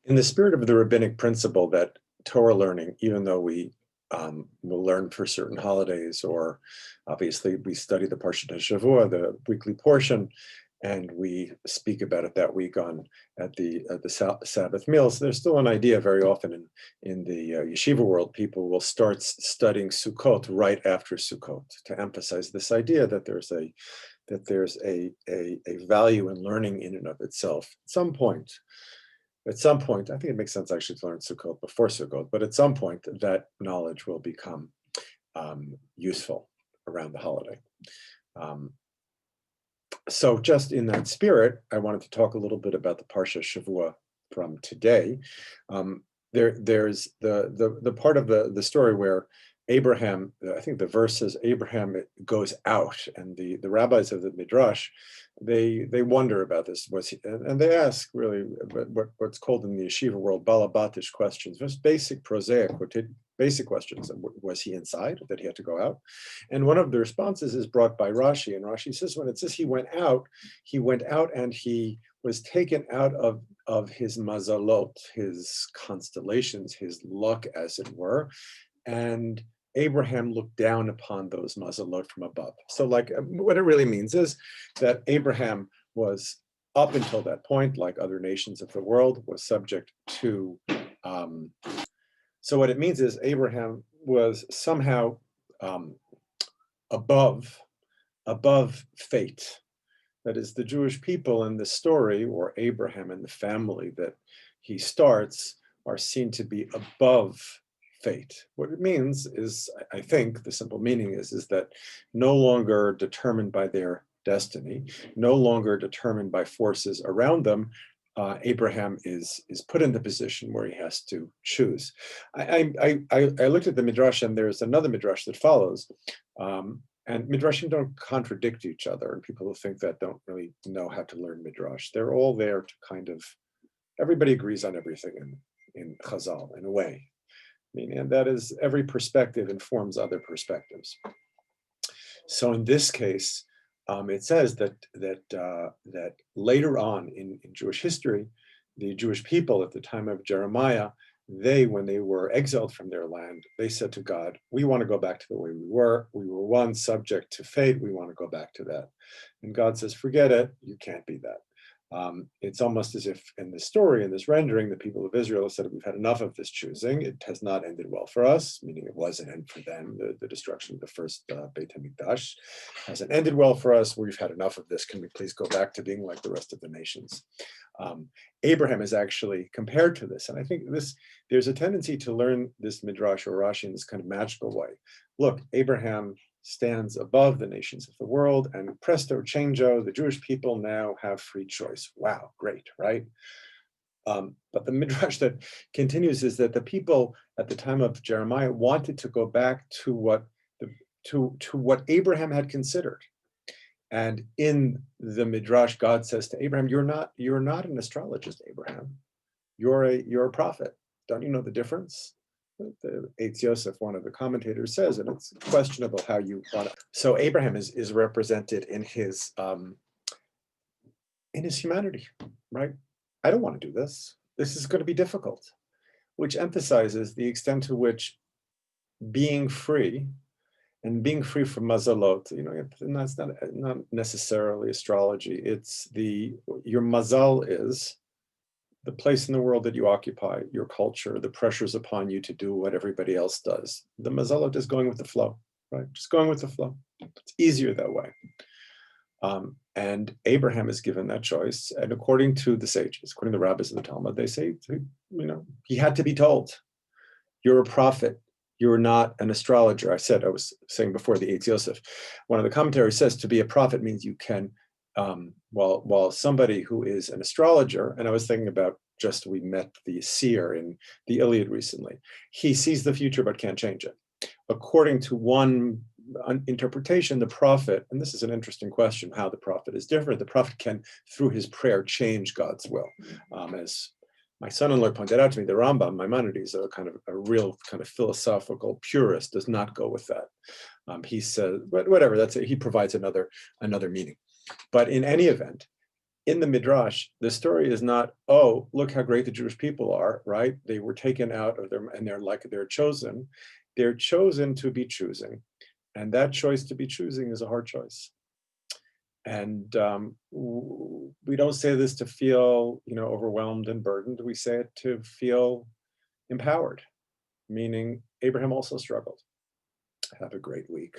In the spirit of the rabbinic principle that Torah learning, even though we will learn for certain holidays, or obviously we study the Parshat HaShavua, the weekly portion, and we speak about it that week at the Sabbath meals. There's still an idea very often in the yeshiva world, people will start studying Sukkot right after Sukkot to emphasize this idea that there's a value in learning in and of itself. At some point, I think it makes sense actually to learn Sukkot before Sukkot, but at some point that knowledge will become useful around the holiday. So just in that spirit, I wanted to talk a little bit about the Parsha Shavua from today. There's the part of the story where Abraham, I think the verse says Abraham goes out, and the rabbis of the Midrash, they wonder about this. And they ask really what's called in the yeshiva world balabatish questions, just basic prosaic basic questions. Was he inside? Did he have to go out? And one of the responses is brought by Rashi, and Rashi says when it says he went out and he was taken out of his mazalot, his constellations, his luck, as it were, and Abraham looked down upon those mazalot from above. So like what it really means is that Abraham was, up until that point, like other nations of the world, was subject to, so what it means is Abraham was somehow above fate. That is, the Jewish people in the story, or Abraham and the family that he starts, are seen to be above fate. What it means is, I think the simple meaning is that no longer determined by their destiny, no longer determined by forces around them, Abraham is put in the position where he has to choose. I looked at the Midrash, and there's another Midrash that follows, and Midrashim don't contradict each other, and people who think that don't really know how to learn Midrash. They're all there to kind of, everybody agrees on everything in Chazal, in a way. And that is, every perspective informs other perspectives. So in this case, it says that later on in Jewish history, the Jewish people at the time of Jeremiah, when they were exiled from their land, they said to God, we want to go back to the way we were. We were once subject to fate. We want to go back to that. And God says, forget it. You can't be that. It's almost as if in this story, in this rendering, the people of Israel have said, we've had enough of this choosing. It has not ended well for us, meaning it wasn't end for them. The destruction of the first Beit HaMikdash hasn't ended well for us. We've had enough of this. Can we please go back to being like the rest of the nations? Abraham is actually compared to this. And I think there's a tendency to learn this Midrash or Rashi in this kind of magical way. Look, Abraham stands above the nations of the world, and presto changeo, the Jewish people now have free choice. Wow, great, right? But the Midrash that continues is that the people at the time of Jeremiah wanted to go back to what Abraham had considered. And in the Midrash, God says to Abraham, you're not an astrologist, Abraham. You're a prophet. Don't you know the difference? The Eitz Yosef, one of the commentators, says, and it's questionable how you want to. So Abraham is represented in his humanity, right? I don't want to do this. This is going to be difficult, which emphasizes the extent to which being free from mazalot, and that's not necessarily astrology. It's your mazal is the place in the world that you occupy, your culture, the pressures upon you to do what everybody else does. The mazalot is going with the flow, right? Just going with the flow. It's easier that way. And Abraham is given that choice. And according to the sages, according to the rabbis of the Talmud, they say, he had to be told, you're a prophet. You're not an astrologer. I was saying before, the Eitz Yosef, one of the commentaries says to be a prophet means you can, while somebody who is an astrologer, and I was thinking about we met the seer in the Iliad recently, he sees the future but can't change it. According to one interpretation, the prophet, and this is an interesting question, how the prophet is different, the prophet can, through his prayer, change God's will. As my son-in-law pointed out to me, the Rambam, Maimonides, a real kind of philosophical purist, does not go with that. He says, but whatever, he provides another meaning. But in any event, in the Midrash, the story is not, oh, look how great the Jewish people are, right? They were taken out of their, and they're chosen. They're chosen to be choosing. And that choice to be choosing is a hard choice. And we don't say this to feel, overwhelmed and burdened. We say it to feel empowered, meaning Abraham also struggled. Have a great week.